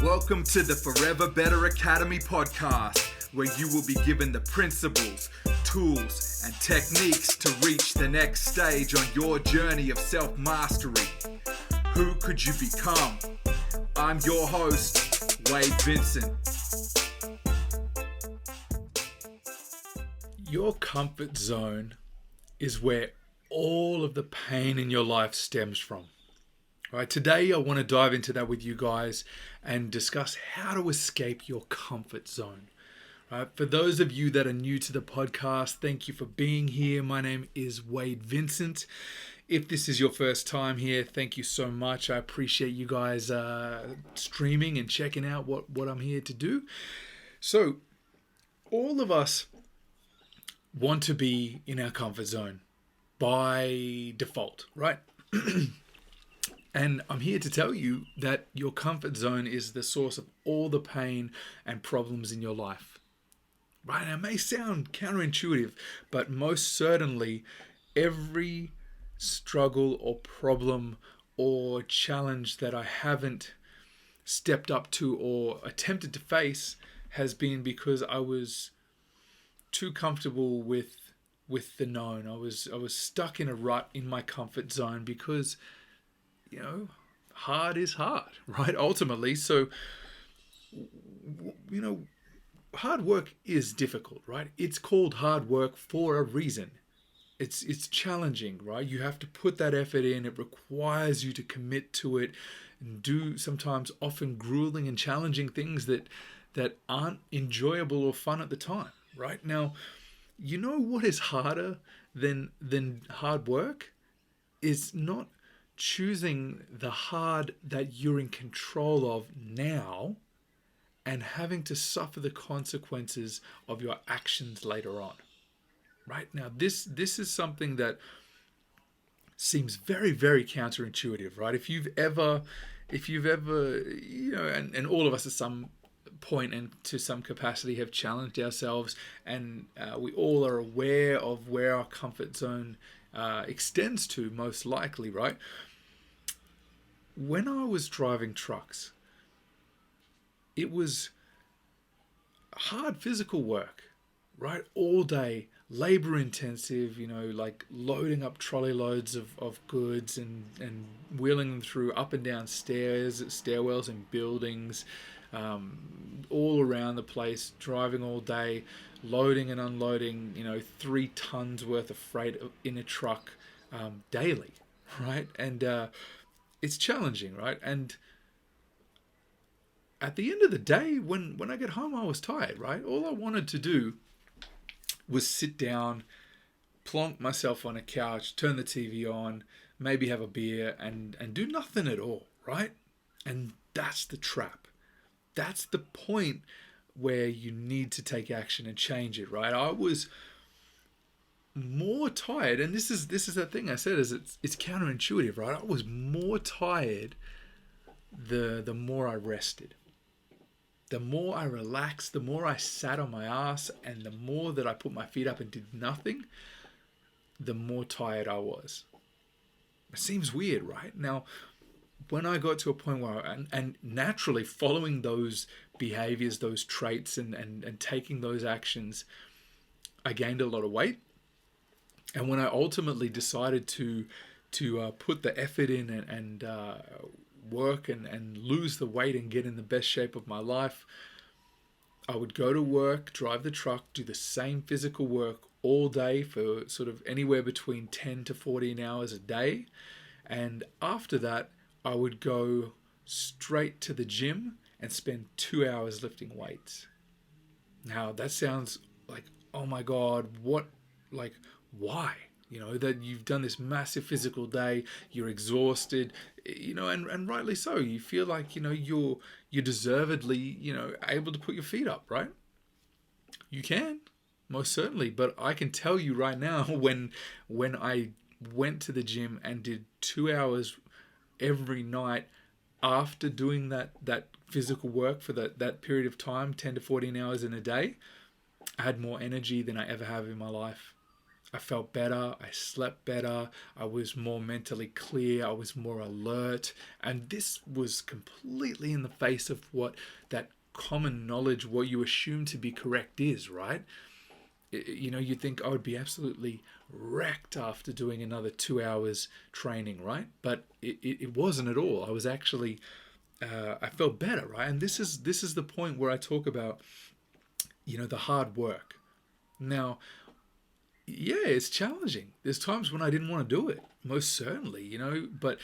Welcome to the Forever Better Academy podcast, where you will be given the principles, tools, and techniques to reach the next stage on your journey of self-mastery. Who could you become? I'm your host, Wade Vincent. Your comfort zone is where all of the pain in your life stems from. All right, today I want to dive into that with you guys and discuss how to escape your comfort zone. All right, for those of you that are new to the podcast, thank you for being here. My name is Wade Vincent. If this is your first time here, thank you so much. I appreciate you guys streaming and checking out what I'm here to do. So, all of us want to be in our comfort zone by default, right? And I'm here to tell you that your comfort zone is the source of all the pain and problems in your life. Right? Now, it may sound counterintuitive, but most certainly every struggle or problem or challenge that I haven't stepped up to or attempted to face has been because I was too comfortable with the known. I was stuck in a rut in my comfort zone because hard is hard, right? Ultimately, so hard work is difficult, right? It's called hard work for a reason. It's challenging, right? You have to put that effort in. It requires you to commit to it and do sometimes often grueling and challenging things that aren't enjoyable or fun at the time, right? Now, you know what is harder than hard work? Is not choosing the hard that you're in control of now and having to suffer the consequences of your actions later on. Right? Now, this is something that seems very, very counterintuitive, right? If you've ever, and all of us at some point and to some capacity have challenged ourselves, and we all are aware of where our comfort zone extends to, most likely, right? When I was driving trucks, it was hard physical work, right? All day, labor intensive, like loading up trolley loads of goods and wheeling them through up and down stairwells in buildings, all around the place, driving all day, loading and unloading, 3 tons worth of freight in a truck daily, right? And it's challenging, right? And at the end of the day, when I get home, I was tired, right? All I wanted to do was sit down, plonk myself on a couch, turn the TV on, maybe have a beer and do nothing at all, right? And that's the trap. That's the point where you need to take action and change it, right? I was more tired, and this is the thing I said, is it's counterintuitive, right? I was more tired the more I rested. The more I relaxed, the more I sat on my ass, and the more that I put my feet up and did nothing, the more tired I was. It seems weird, right? Now, when I got to a point where, and naturally following those behaviors, those traits, and taking those actions, I gained a lot of weight. And when I ultimately decided to put the effort in and work and lose the weight and get in the best shape of my life, I would go to work, drive the truck, do the same physical work all day for sort of anywhere between 10 to 14 hours a day. And after that, I would go straight to the gym and spend 2 hours lifting weights. Now, that sounds like, oh my God, why? That you've done this massive physical day, you're exhausted, and rightly so. You feel like, you're deservedly, able to put your feet up, right? You can, most certainly. But I can tell you right now, when I went to the gym and did 2 hours every night after doing that physical work for that period of time, 10 to 14 hours in a day, I had more energy than I ever have in my life. I felt better, I slept better, I was more mentally clear, I was more alert, and this was completely in the face of what that common knowledge, what you assume to be correct is, right? You know, you think I would be absolutely wrecked after doing another 2 hours training, right? But it wasn't at all. I was actually, I felt better, right? And this is the point where I talk about, you know, the hard work. Now, yeah, it's challenging. There's times when I didn't want to do it, most certainly, you know, but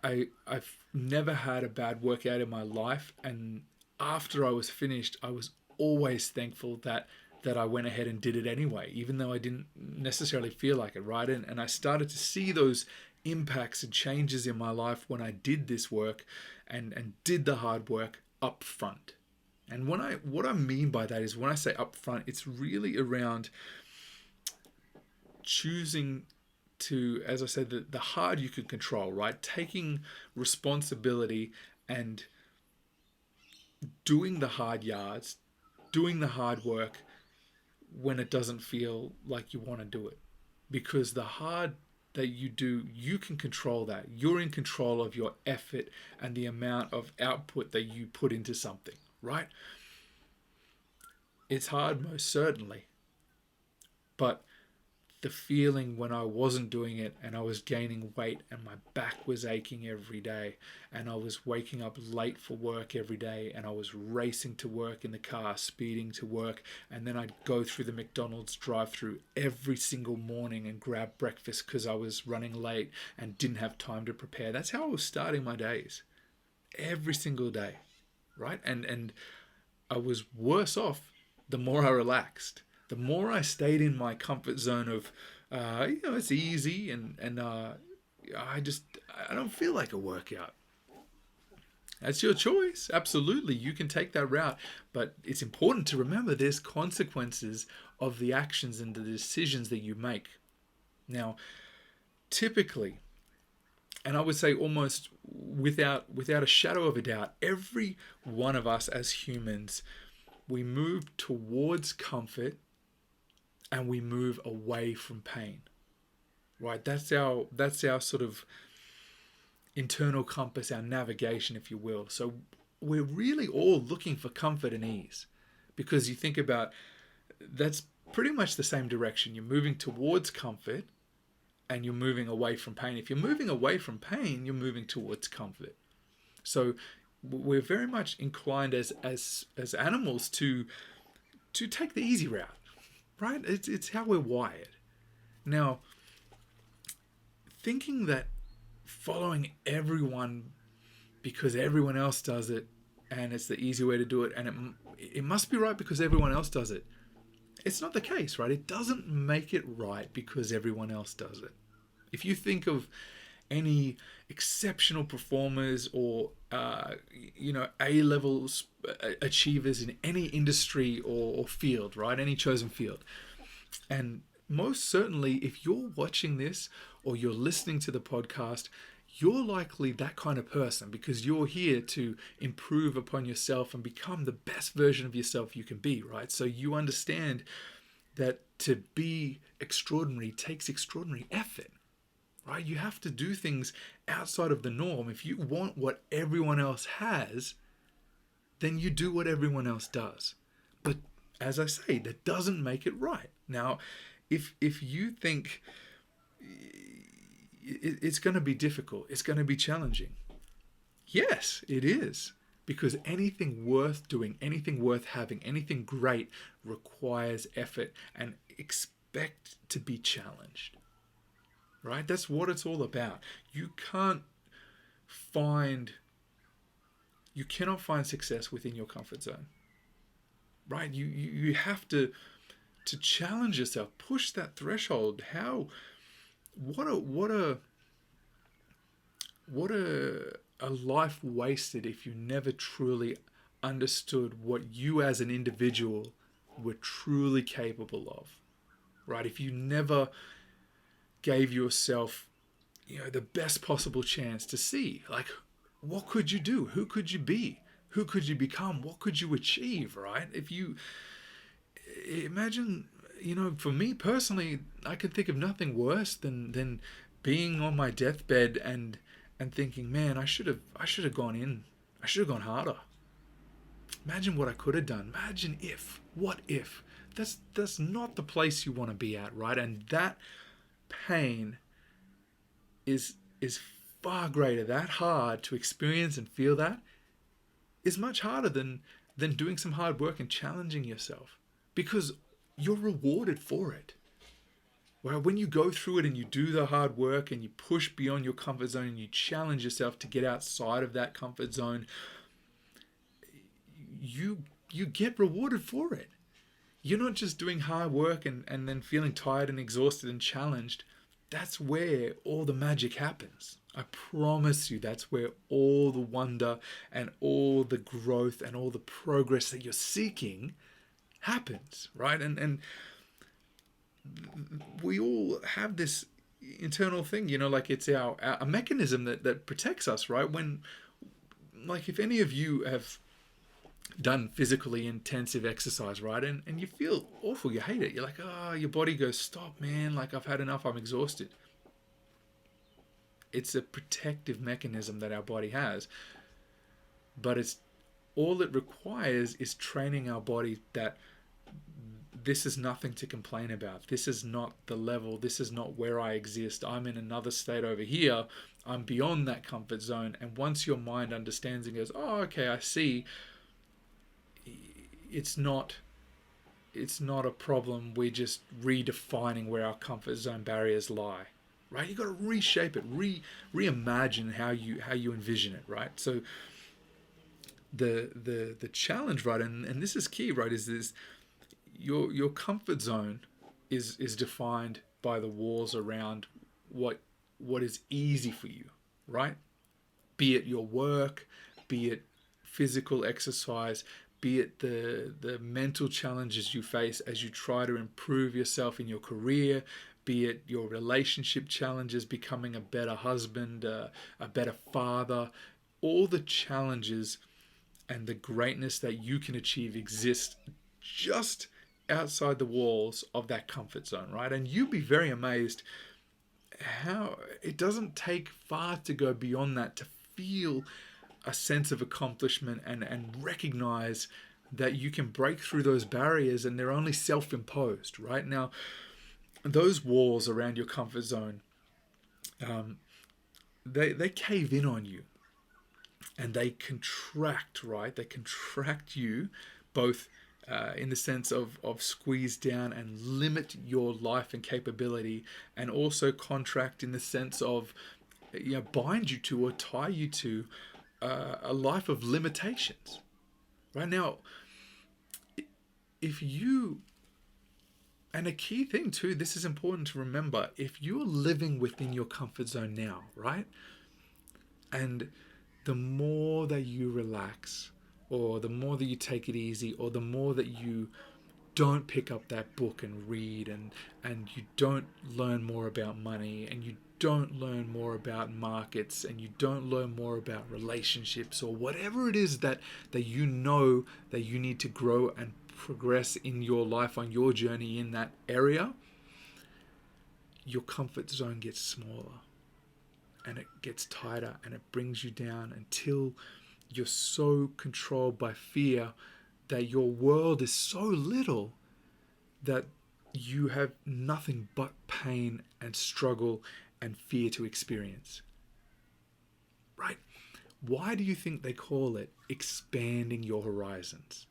I've never had a bad workout in my life, and after I was finished, I was always thankful that I went ahead and did it anyway, even though I didn't necessarily feel like it, right? And I started to see those impacts and changes in my life when I did this work and did the hard work up front. And what I mean by that is when I say up front, it's really around choosing to, as I said, the hard you can control, right? Taking responsibility and doing the hard yards, doing the hard work when it doesn't feel like you want to do it. Because the hard that you do, you can control that. You're in control of your effort and the amount of output that you put into something, right? It's hard, most certainly. But the feeling when I wasn't doing it and I was gaining weight and my back was aching every day and I was waking up late for work every day and I was racing to work in the car, speeding to work, and then I'd go through the McDonald's drive-through every single morning and grab breakfast because I was running late and didn't have time to prepare. That's how I was starting my days every single day, right? And I was worse off the more I relaxed. The more I stayed in my comfort zone of, you know, it's easy and I don't feel like a workout. That's your choice. Absolutely. You can take that route. But it's important to remember there's consequences of the actions and the decisions that you make. Now, typically, and I would say almost without a shadow of a doubt, every one of us as humans, we move towards comfort and we move away from pain, right? That's our sort of internal compass, our navigation, if you will. So we're really all looking for comfort and ease, because you think about, that's pretty much the same direction. You're moving towards comfort and you're moving away from pain. If you're moving away from pain, you're moving towards comfort. So we're very much inclined as animals to take the easy route. Right? It's how we're wired. Now, thinking that following everyone because everyone else does it and it's the easy way to do it and it must be right because everyone else does it. It's not the case, right? It doesn't make it right because everyone else does it. If you think of any exceptional performers or A-level achievers in any industry or field, right? Any chosen field. And most certainly, if you're watching this or you're listening to the podcast, you're likely that kind of person because you're here to improve upon yourself and become the best version of yourself you can be, right? So you understand that to be extraordinary takes extraordinary effort. Right? You have to do things outside of the norm. If you want what everyone else has, then you do what everyone else does. But as I say, that doesn't make it right. Now, if you think it's going to be difficult, it's going to be challenging. Yes, it is. Because anything worth doing, anything worth having, anything great requires effort and expect to be challenged. Right? That's what it's all about. You cannot find success within your comfort zone. Right? You have to challenge yourself, push that threshold. What a life wasted if you never truly understood what you as an individual were truly capable of. Right? If you never gave yourself, the best possible chance to see, like, what could you do? Who could you be? Who could you become? What could you achieve, right? If you imagine for me personally, I could think of nothing worse than being on my deathbed and thinking, man, I should have gone in. I should have gone harder. Imagine what I could have done. Imagine if. What if? That's not the place you want to be at, right? And that pain is far greater. That hard to experience and feel that is much harder than doing some hard work and challenging yourself, because you're rewarded for it. Well, when you go through it and you do the hard work and you push beyond your comfort zone and you challenge yourself to get outside of that comfort zone, you get rewarded for it. You're not just doing hard work and then feeling tired and exhausted and challenged. That's where all the magic happens. I promise you, that's where all the wonder and all the growth and all the progress that you're seeking happens, right? And we all have this internal thing, like it's a mechanism that protects us, right? When, like, if any of you have done physically intensive exercise, right, and you feel awful, you hate it, you're like, oh, your body goes, stop, man, like, I've had enough, I'm exhausted. It's a protective mechanism that our body has, but it's all it requires is training our body that this is nothing to complain about. This is not the level. This is not where I exist. I'm in another state over here. I'm beyond that comfort zone. And once your mind understands and goes, oh, okay, I see, it's not a problem. We're just redefining where our comfort zone barriers lie, right? You've got to reshape it, reimagine how you envision it, right? So the challenge, right, and this is key, right, is this: your comfort zone is defined by the walls around what is easy for you, right? Be it your work, be it physical exercise, be it the mental challenges you face as you try to improve yourself in your career, be it your relationship challenges, becoming a better husband, a better father. All the challenges and the greatness that you can achieve exist just outside the walls of that comfort zone, right? And you'd be very amazed how it doesn't take far to go beyond that to feel a sense of accomplishment and recognize that you can break through those barriers, and they're only self-imposed, right? Now, those walls around your comfort zone, they cave in on you, and they contract, right? They contract you both in the sense of squeeze down and limit your life and capability, and also contract in the sense of bind you to or tie you to a life of limitations. Right now, if you, and a key thing too, this is important to remember, if you're living within your comfort zone now, right, and the more that you relax, or the more that you take it easy, or the more that you don't pick up that book and read, and you don't learn more about money, and you don't learn more about markets, and you don't learn more about relationships, or whatever it is that you know that you need to grow and progress in your life on your journey in that area, your comfort zone gets smaller and it gets tighter, and it brings you down until you're so controlled by fear that your world is so little that you have nothing but pain and struggle and fear to experience. Right? Why do you think they call it expanding your horizons?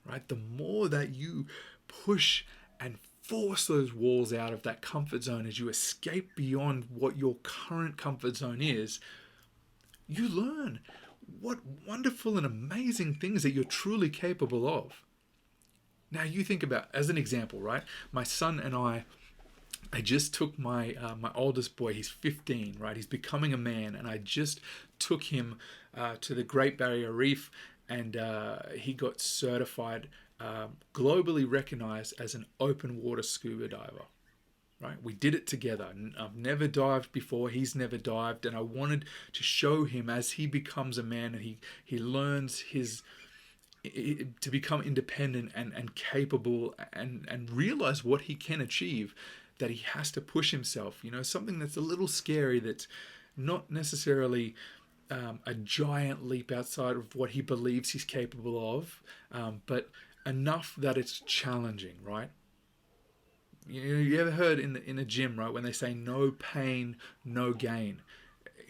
Right? The more that you push and force those walls out of that comfort zone as you escape beyond what your current comfort zone is, you learn what wonderful and amazing things that you're truly capable of. Now you think about, as an example, right? My son and I just took my oldest boy, he's 15, right? He's becoming a man, and I just took him to the Great Barrier Reef, and he got certified, globally recognized as an open water scuba diver. Right? We did it together. I've never dived before. He's never dived. And I wanted to show him, as he becomes a man and he learns his to become independent and capable and realize what he can achieve, that he has to push himself. Something that's a little scary, that's not necessarily a giant leap outside of what he believes he's capable of, but enough that it's challenging, right? You ever heard in a gym, right, when they say no pain, no gain?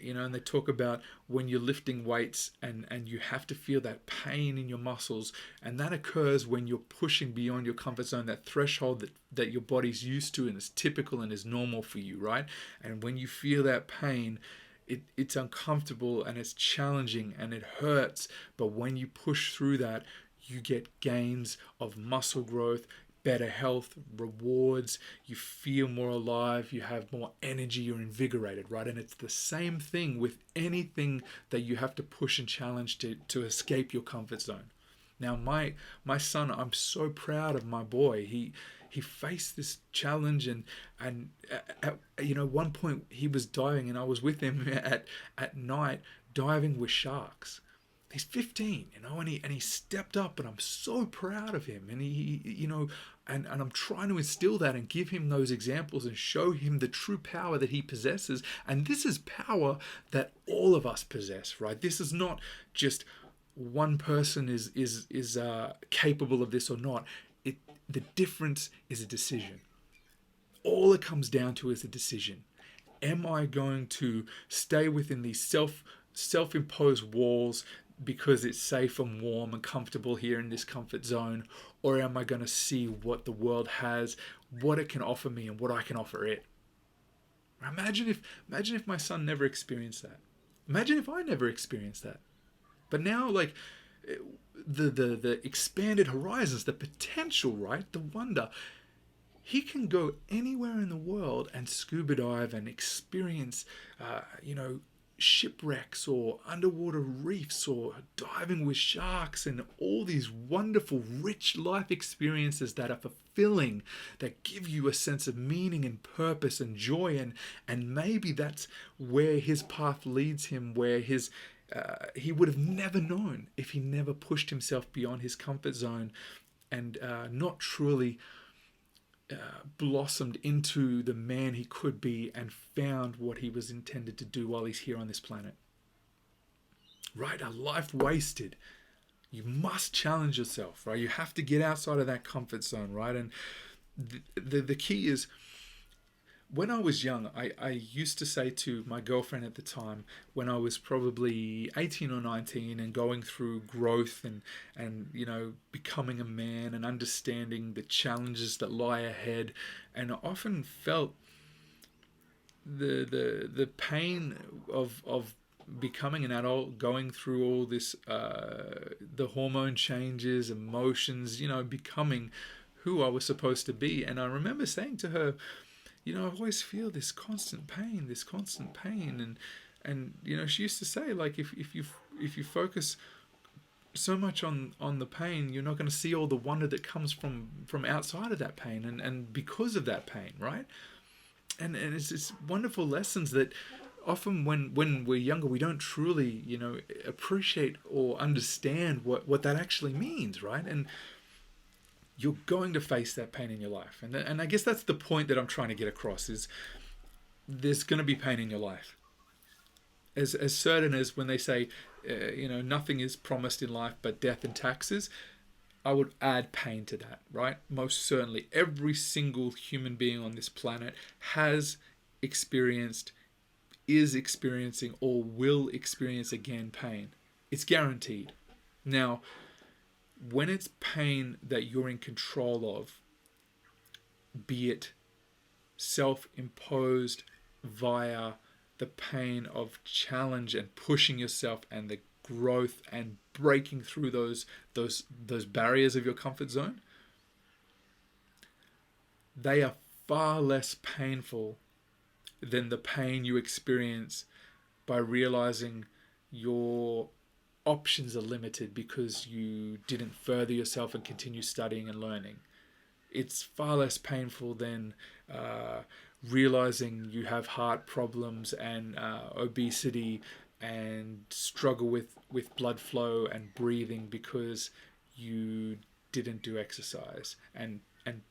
And they talk about when you're lifting weights and you have to feel that pain in your muscles, and that occurs when you're pushing beyond your comfort zone, that threshold that your body's used to and is typical and is normal for you, right? And when you feel that pain, it's uncomfortable and it's challenging and it hurts, but when you push through that, you get gains of muscle growth, better health, rewards, you feel more alive, you have more energy, you're invigorated, right? And it's the same thing with anything that you have to push and challenge to escape your comfort zone. Now, my son, I'm so proud of my boy. He faced this challenge, and at one point he was diving, and I was with him at night diving with sharks. He's 15, and he stepped up, and I'm so proud of him. And he and I'm trying to instill that and give him those examples and show him the true power that he possesses. And this is power that all of us possess, right? This is not just one person is capable of this or not. The difference is a decision. All it comes down to is a decision. Am I going to stay within these self-imposed walls because it's safe and warm and comfortable here in this comfort zone, or am I going to see what the world has, what it can offer me, and what I can offer it? Imagine if my son never experienced that. Imagine if I never experienced that. But now, like, the expanded horizons, the potential, right? The wonder. He can go anywhere in the world and scuba dive and experience, shipwrecks or underwater reefs or diving with sharks and all these wonderful, rich life experiences that are fulfilling, that give you a sense of meaning and purpose and joy. And maybe that's where his path leads him, where he would have never known if he never pushed himself beyond his comfort zone and not truly blossomed into the man he could be and found what he was intended to do while he's here on this planet. Right? A life wasted. You must challenge yourself, right? You have to get outside of that comfort zone, right? And the key is, when I was young, I used to say to my girlfriend at the time, when I was probably 18 or 19 and going through growth and becoming a man and understanding the challenges that lie ahead, and I often felt the pain of becoming an adult, going through all this, the hormone changes, emotions, becoming who I was supposed to be. And I remember saying to her, I always feel this constant pain, and she used to say, like, if you focus so much on the pain, you're not going to see all the wonder that comes from outside of that pain and because of that pain, right? And it's wonderful lessons that often when we're younger, we don't truly appreciate or understand what that actually means, right? And you're going to face that pain in your life. And I guess that's the point that I'm trying to get across, is there's going to be pain in your life. As certain as when they say, nothing is promised in life but death and taxes, I would add pain to that, right? Most certainly, every single human being on this planet has experienced, is experiencing, or will experience again pain. It's guaranteed. Now, when it's pain that you're in control of, be it self-imposed via the pain of challenge and pushing yourself and the growth and breaking through those barriers of your comfort zone, they are far less painful than the pain you experience by realizing your options are limited because you didn't further yourself and continue studying and learning. It's far less painful than realizing you have heart problems and obesity and struggle with blood flow and breathing because you didn't do exercise and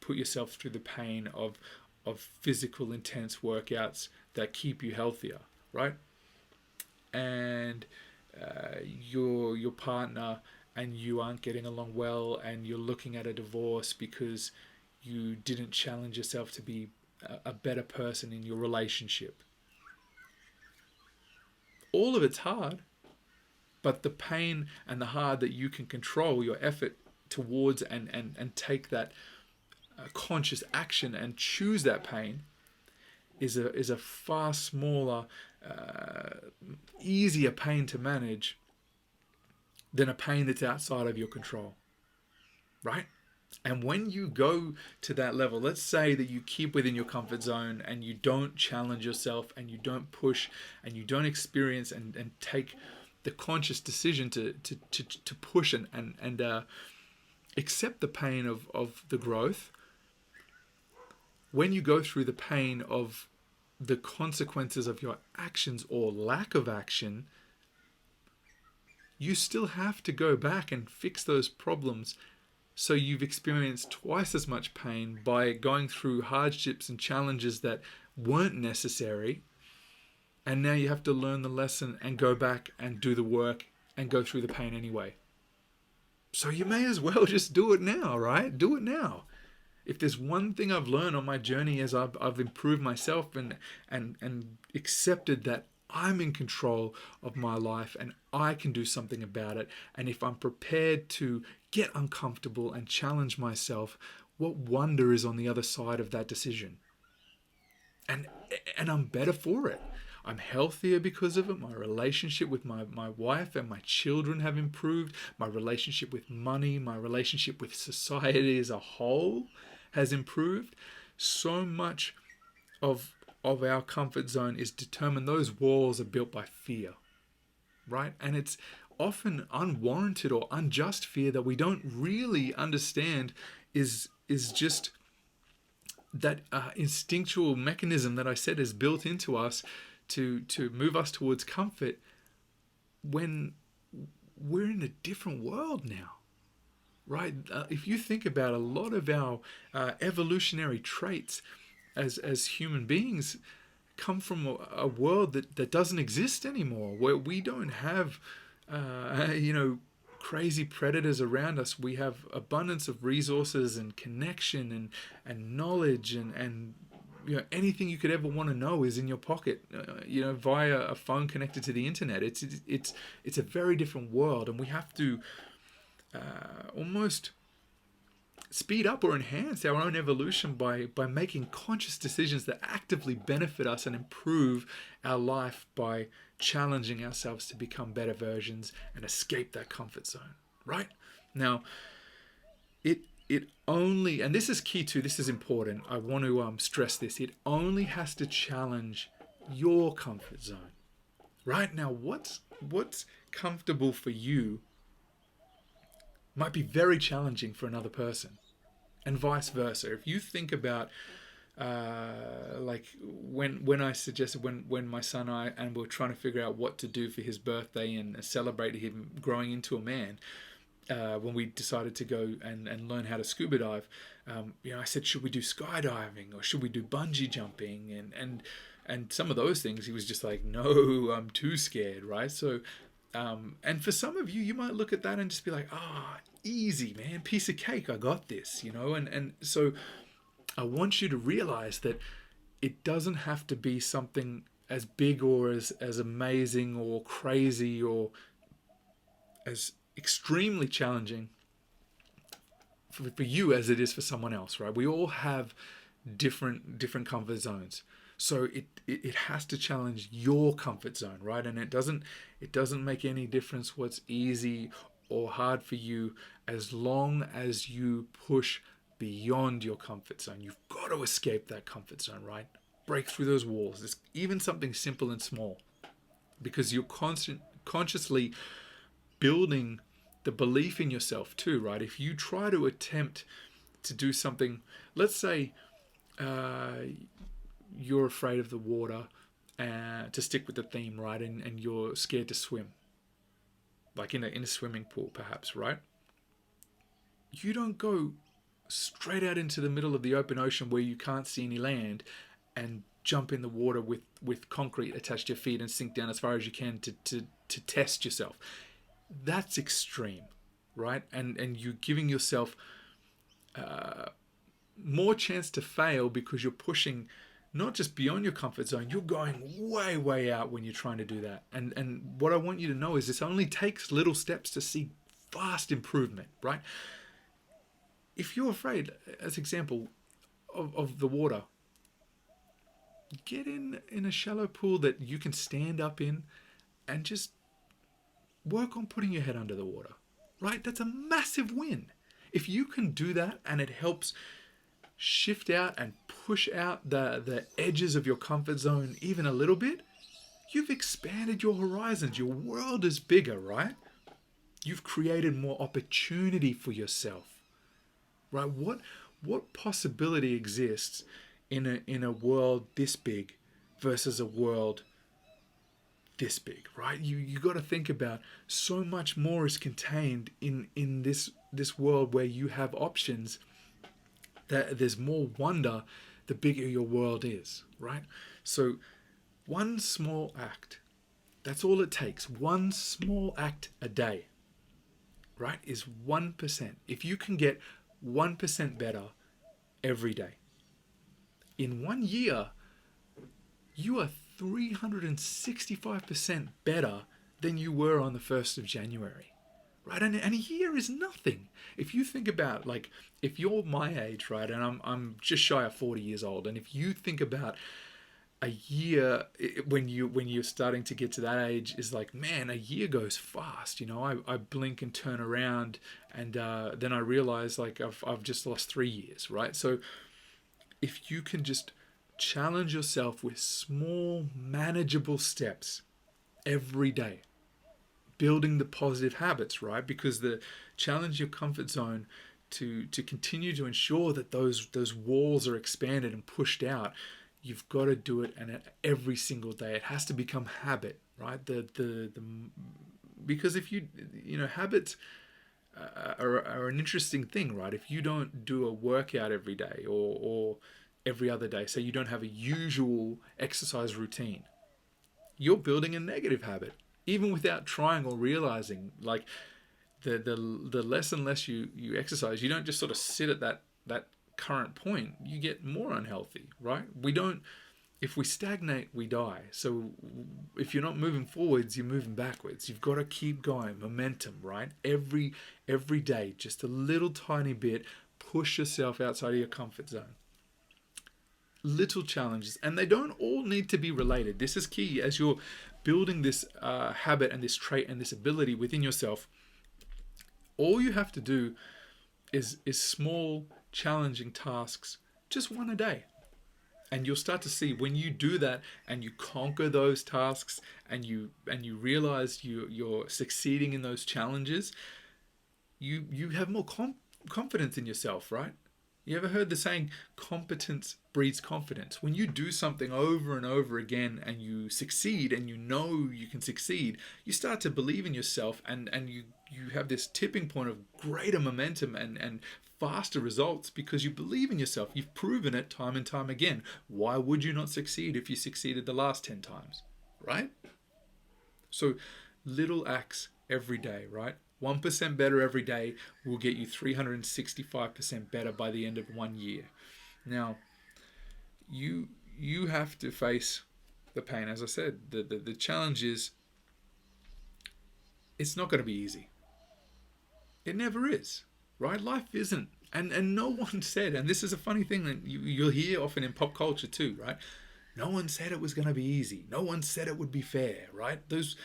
put yourself through the pain of physical intense workouts that keep you healthier, right? And your partner and you aren't getting along well, and you're looking at a divorce because you didn't challenge yourself to be a better person in your relationship. All of it's hard, but the pain and the hard that you can control your effort towards and take that conscious action and choose that pain is a far smaller, easier pain to manage than a pain that's outside of your control, right? And when you go to that level, let's say that you keep within your comfort zone and you don't challenge yourself and you don't push and you don't experience and take the conscious decision to push and accept the pain of the growth. When you go through the pain of the consequences of your actions or lack of action, you still have to go back and fix those problems. So you've experienced twice as much pain by going through hardships and challenges that weren't necessary. And now you have to learn the lesson and go back and do the work and go through the pain anyway. So you may as well just do it now, right? Do it now. If there's one thing I've learned on my journey as I've improved myself and accepted that I'm in control of my life and I can do something about it. And if I'm prepared to get uncomfortable and challenge myself, what wonder is on the other side of that decision? And I'm better for it. I'm healthier because of it. My relationship with my wife and my children have improved. My relationship with money, my relationship with society as a whole has improved. So much of our comfort zone is determined. Those walls are built by fear, right? And it's often unwarranted or unjust fear that we don't really understand is just that instinctual mechanism that I said is built into us to move us towards comfort when we're in a different world now, right? If you think about a lot of our evolutionary traits as human beings come from a world that doesn't exist anymore, where we don't have crazy predators around us. We have abundance of resources and connection and knowledge and anything you could ever want to know is in your pocket, via a phone connected to the internet. It's a very different world, and we have to almost speed up or enhance our own evolution by making conscious decisions that actively benefit us and improve our life by challenging ourselves to become better versions and escape that comfort zone, right? Now, it only, and this is key too, this is important, I want to stress this, it only has to challenge your comfort zone, right? Now, what's comfortable for you might be very challenging for another person, and vice versa. If you think about like when I suggested when my son and I were trying to figure out what to do for his birthday and celebrate him growing into a man, when we decided to go and learn how to scuba dive, I said, should we do skydiving or should we do bungee jumping and some of those things? He was just like, no, I'm too scared, right? So and for some of you, you might look at that and just be like, easy, man, piece of cake, I got this, and so I want you to realize that it doesn't have to be something as big or as amazing or crazy or as extremely challenging for you as it is for someone else, right? We all have different comfort zones. So it has to challenge your comfort zone, right? And it doesn't make any difference what's easy or hard for you as long as you push beyond your comfort zone. You've got to escape that comfort zone, right? Break through those walls. It's even something simple and small, because you're consciously building the belief in yourself too, right? If you try to attempt to do something, let's say you're afraid of the water, to stick with the theme, right? And you're scared to swim, like in a swimming pool perhaps, right? you don't go straight out into the middle of the open ocean where you can't see any land and jump in the water with concrete attached to your feet and sink down as far as you can to test yourself. That's extreme, right? And you're giving yourself more chance to fail because you're pushing not just beyond your comfort zone, you're going way, way out when you're trying to do that. And what I want you to know is this only takes little steps to see vast improvement, right? If you're afraid, as example, of the water, get in a shallow pool that you can stand up in and just work on putting your head under the water, right? That's a massive win. If you can do that and it helps shift out and push out the edges of your comfort zone even a little bit, you've expanded your horizons. Your world is bigger, right? You've created more opportunity for yourself, right? What possibility exists in a world this big versus a world this big, right? You got to think about so much more is contained in this world where you have options. That there's more wonder the bigger your world is, right? So one small act, that's all it takes. One small act a day, right, is 1%. If you can get 1% better every day, in 1 year, you are 365% better than you were on the 1st of January. Right, and a year is nothing. If you think about, like, if you're my age, right, and I'm just shy of 40 years old, and if you think about a year when you're starting to get to that age, is like, man, a year goes fast. You know, I blink and turn around, and then I realize like I've just lost 3 years, right? So if you can just challenge yourself with small, manageable steps every day, building the positive habits, right? Because the challenge your comfort zone to continue to ensure that those walls are expanded and pushed out, you've got to do it, and every single day it has to become habit, right? Because if you know, habits are an interesting thing, right? If you don't do a workout every day or every other day, so you don't have a usual exercise routine, you're building a negative habit. Even without trying or realizing, like the less and less you exercise, you don't just sort of sit at that current point. You get more unhealthy, right? If we stagnate, we die. So if you're not moving forwards, you're moving backwards. You've got to keep going, momentum, right? Every day, just a little tiny bit, push yourself outside of your comfort zone. Little challenges, and they don't all need to be related. This is key as you're building this habit and this trait and this ability within yourself. All you have to do is small, challenging tasks, just one a day. And you'll start to see when you do that and you conquer those tasks and you realize you're succeeding in those challenges, you have more confidence in yourself, right? You ever heard the saying, competence breeds confidence? When you do something over and over again and you succeed and you know you can succeed, you start to believe in yourself, and you have this tipping point of greater momentum and faster results because you believe in yourself. You've proven it time and time again. Why would you not succeed if you succeeded the last 10 times, right? So little acts every day, right? 1% better every day will get you 365% better by the end of 1 year. Now, you have to face the pain. As I said, the challenge is it's not going to be easy. It never is, right? Life isn't. And no one said, and this is a funny thing that you'll hear often in pop culture too, right? No one said it was going to be easy. No one said it would be fair, right? Those,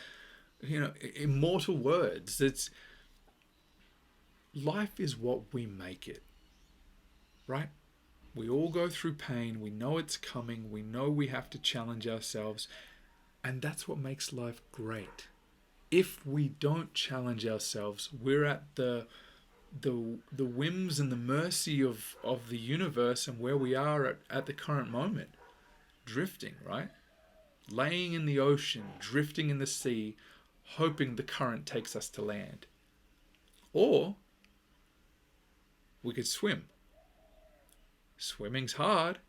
immortal words. It's life is what we make it, right? We all go through pain. We know it's coming. We know we have to challenge ourselves. And that's what makes life great. If we don't challenge ourselves, we're at the whims and the mercy of the universe and where we are at the current moment. Drifting, right? Laying in the ocean, drifting in the sea, hoping the current takes us to land. Or we could swim. Swimming's hard.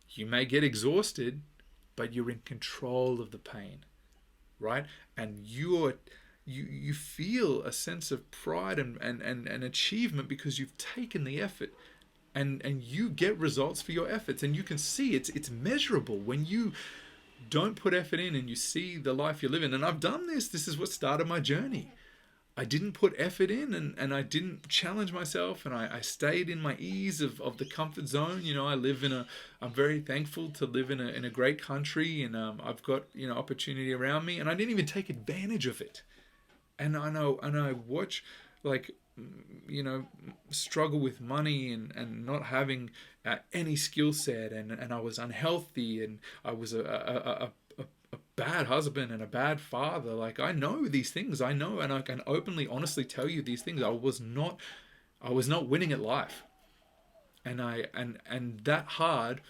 You may get exhausted, but you're in control of the pain, right? And you feel a sense of pride and achievement because you've taken the effort, and you get results for your efforts, and you can see it's measurable when you don't put effort in and you see the life you're living. And I've done this. This is what started my journey. I didn't put effort in, and I didn't challenge myself, and I stayed in my ease of the comfort zone. I live I'm very thankful to live in a great country, and I've got, opportunity around me, and I didn't even take advantage of it. And I watch, like, struggle with money and not having any skill set, and I was unhealthy, and I was a bad husband and a bad father. Like, I know these things. I know, and I can openly, honestly tell you these things. I was not winning at life, and that hard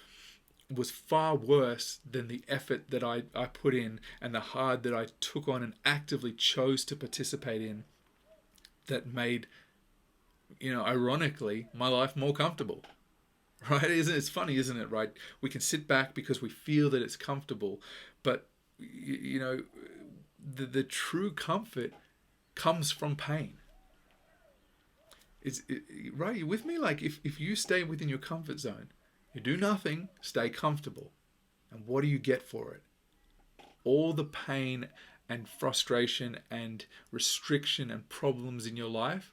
was far worse than the effort that I put in, and the hard that I took on and actively chose to participate in, that made, ironically, my life more comfortable. Right? It's funny, isn't it? Right? We can sit back because we feel that it's comfortable, but the true comfort comes from pain. Right? You with me? Like, if you stay within your comfort zone, you do nothing, stay comfortable, and what do you get for it? All the pain and frustration and restriction and problems in your life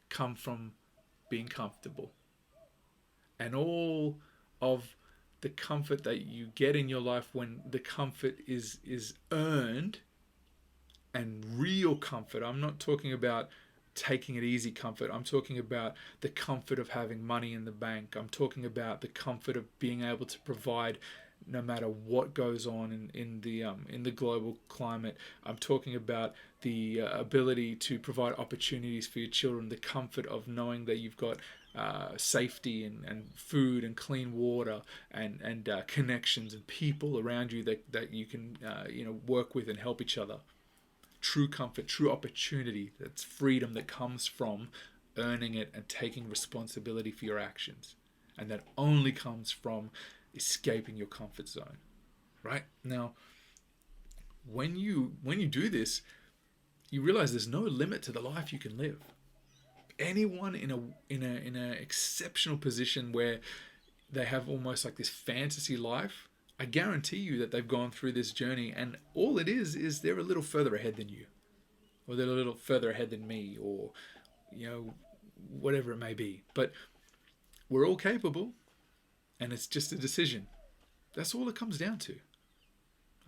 come from being comfortable. And all of the comfort that you get in your life, when the comfort is earned, and real comfort. I'm not talking about taking it easy comfort. I'm talking about the comfort of having money in the bank. I'm talking about the comfort of being able to provide no matter what goes on in the global climate. I'm talking about the ability to provide opportunities for your children, the comfort of knowing that you've got safety and food and clean water and connections and people around you that you can work with and help each other. True comfort, true opportunity. That's freedom that comes from earning it and taking responsibility for your actions, and that only comes from escaping your comfort zone. Right? Now, when you do this, you realize there's no limit to the life you can live. Anyone in a exceptional position where they have almost like this fantasy life, I guarantee you that they've gone through this journey, and all it is they're a little further ahead than you, or they're a little further ahead than me, or whatever it may be. But we're all capable, and it's just a decision. That's all it comes down to.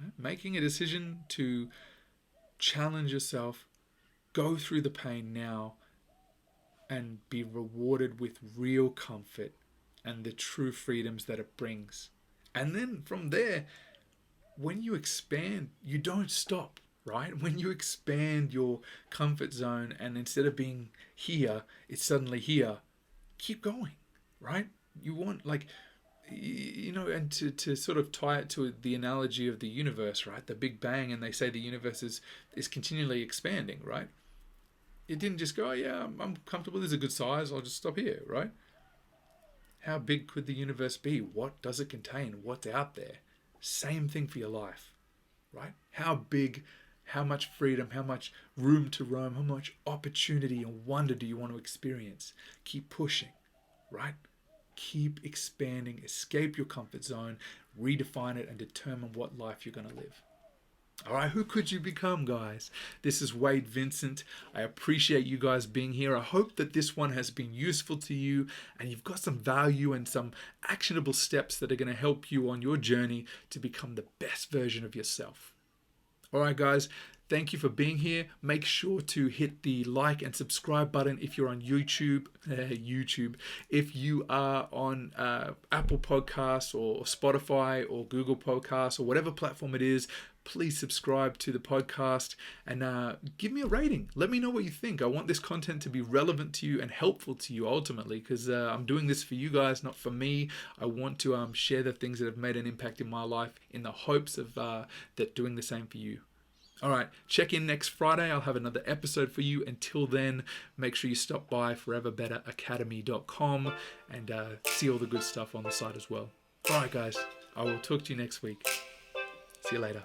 Right? Making a decision to challenge yourself, go through the pain now, and be rewarded with real comfort and the true freedoms that it brings. And then from there, when you expand, you don't stop, right? When you expand your comfort zone, and instead of being here, it's suddenly here, keep going, right? You want, like, and to sort of tie it to the analogy of the universe, right? The Big Bang, and they say the universe is continually expanding, right? It didn't just go, oh, yeah, I'm comfortable, this is a good size, I'll just stop here, right? How big could the universe be? What does it contain? What's out there? Same thing for your life, right? How big, how much freedom, how much room to roam, how much opportunity and wonder do you want to experience? Keep pushing, right? Keep expanding, escape your comfort zone, redefine it, and determine what life you're going to live. All right, who could you become, guys? This is Wade Vincent. I appreciate you guys being here. I hope that this one has been useful to you, and you've got some value and some actionable steps that are going to help you on your journey to become the best version of yourself. All right, guys, thank you for being here. Make sure to hit the like and subscribe button if you're on YouTube. If you are on Apple Podcasts or Spotify or Google Podcasts or whatever platform it is, please subscribe to the podcast and give me a rating. Let me know what you think. I want this content to be relevant to you and helpful to you ultimately, because I'm doing this for you guys, not for me. I want to share the things that have made an impact in my life in the hopes of that doing the same for you. All right, check in next Friday. I'll have another episode for you. Until then, make sure you stop by foreverbetteracademy.com and see all the good stuff on the site as well. All right, guys, I will talk to you next week. See you later.